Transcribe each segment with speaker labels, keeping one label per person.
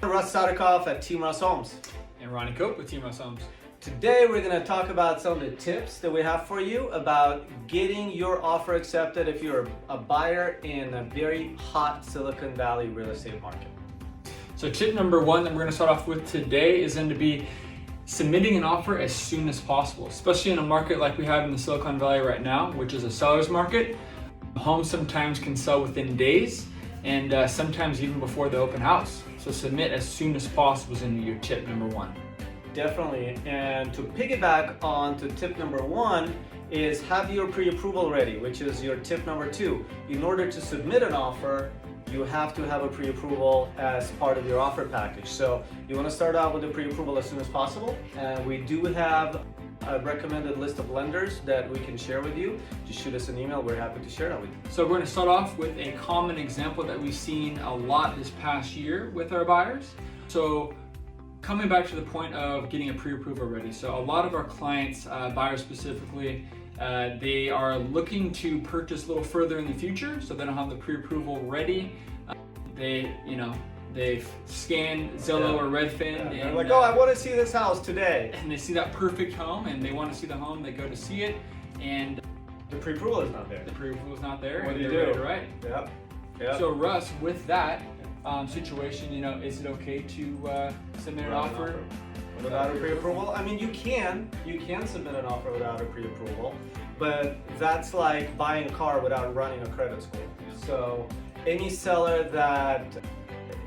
Speaker 1: Russ at Team Russ Homes.
Speaker 2: And Ronnie Cope with Team Russ Homes.
Speaker 1: Today we're going to talk about some of the tips that we have for you about getting your offer accepted if you're a buyer in a very hot Silicon Valley real estate market.
Speaker 2: So tip number one that we're going to start off with today is going to be submitting an offer as soon as possible, especially in a market like we have in the Silicon Valley right now, which is a seller's market. Homes sometimes can sell within days and sometimes even before the open house. So submit as soon as possible is going to be your tip number one.
Speaker 1: Definitely, and to piggyback on to tip number one is have your pre-approval ready, which is your tip number two. In order to submit an offer, you have to have a pre-approval as part of your offer package. So you want to start out with the pre-approval as soon as possible, and we do have a recommended list of lenders that we can share with you. Just shoot us an email, we're happy to share that with you.
Speaker 2: So we're going to start off with a common example that we've seen a lot this past year with our buyers. So coming back to the point of getting a pre-approval ready. So a lot of our clients, buyers specifically, they are looking to purchase a little further in the future, so they don't have the pre-approval ready. They've scanned Zillow or Redfin.
Speaker 1: And
Speaker 2: and
Speaker 1: like, oh, I want to see this house today.
Speaker 2: And they see that perfect home and they want to see the home, they go to see it, and
Speaker 1: the pre-approval is not there.
Speaker 2: the pre-approval is not there.
Speaker 1: What do you
Speaker 2: they're
Speaker 1: do?
Speaker 2: ready to write.
Speaker 1: Yep.
Speaker 2: So Russ, with that situation, is it okay to submit an offer
Speaker 1: without a pre-approval? I mean, you can submit an offer without a pre-approval, but that's like buying a car without running a credit score. So any seller that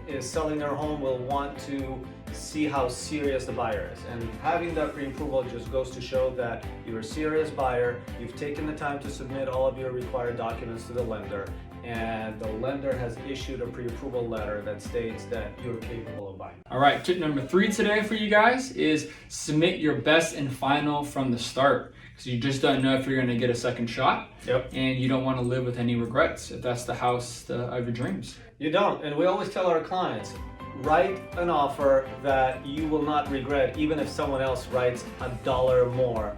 Speaker 1: is selling their home will want to see how serious the buyer is, and having that pre-approval just goes to show that you're a serious buyer, you've taken the time to submit all of your required documents to the lender, and the lender has issued a pre-approval letter that states that you're capable of buying.
Speaker 2: All right, tip number three today for you guys is submit your best and final from the start, because you just don't know if you're going to get a second shot.
Speaker 1: Yep.
Speaker 2: And you don't want to live with any regrets if that's the house of your dreams.
Speaker 1: You don't, and we always tell our clients, write an offer that you will not regret, even if someone else writes $1 more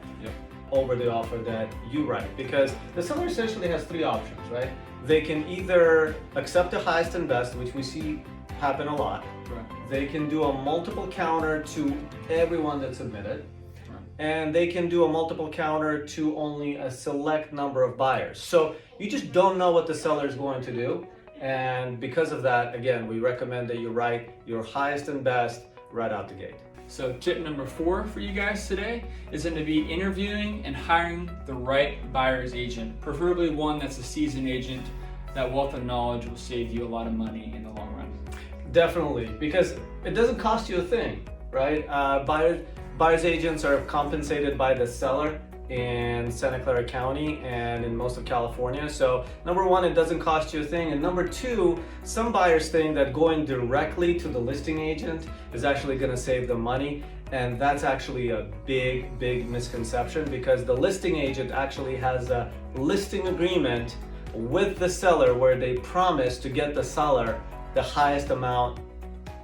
Speaker 1: over the offer that you write, because the seller essentially has three options, right? They can either accept the highest and best, which we see happen a lot.
Speaker 2: Right.
Speaker 1: They can do a multiple counter to everyone that submitted. And they can do a multiple counter to only a select number of buyers. So you just don't know what the seller is going to do. And because of that, again, we recommend that you write your highest and best right out the gate.
Speaker 2: So tip number four for you guys today is going to be interviewing and hiring the right buyer's agent, preferably one that's a seasoned agent. That wealth of knowledge will save you a lot of money in the long run.
Speaker 1: Definitely, because it doesn't cost you a thing, right? Buyer's agents are compensated by the seller in Santa Clara County and in most of California. So number one, it doesn't cost you a thing. And number two, some buyers think that going directly to the listing agent is actually gonna save them money. And that's actually a big misconception, because the listing agent actually has a listing agreement with the seller where they promise to get the seller the highest amount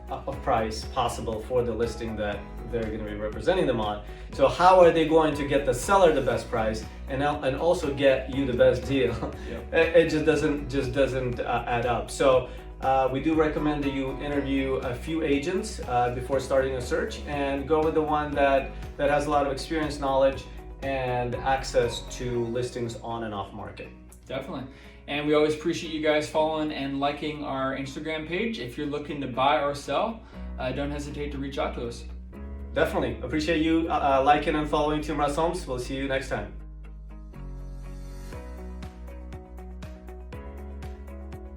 Speaker 1: of price possible for the listing that they're going to be representing them on. So how are they going to get the seller the best price and also get you the best deal? Yep. It just doesn't add up. So we do recommend that you interview a few agents before starting a search, and go with the one that has a lot of experience, knowledge, and access to listings on and off market.
Speaker 2: Definitely. And we always appreciate you guys following and liking our Instagram page. If you're looking to buy or sell, don't hesitate to reach out to us.
Speaker 1: Definitely. Appreciate you liking and following Team Russ Homes. We'll see you next time.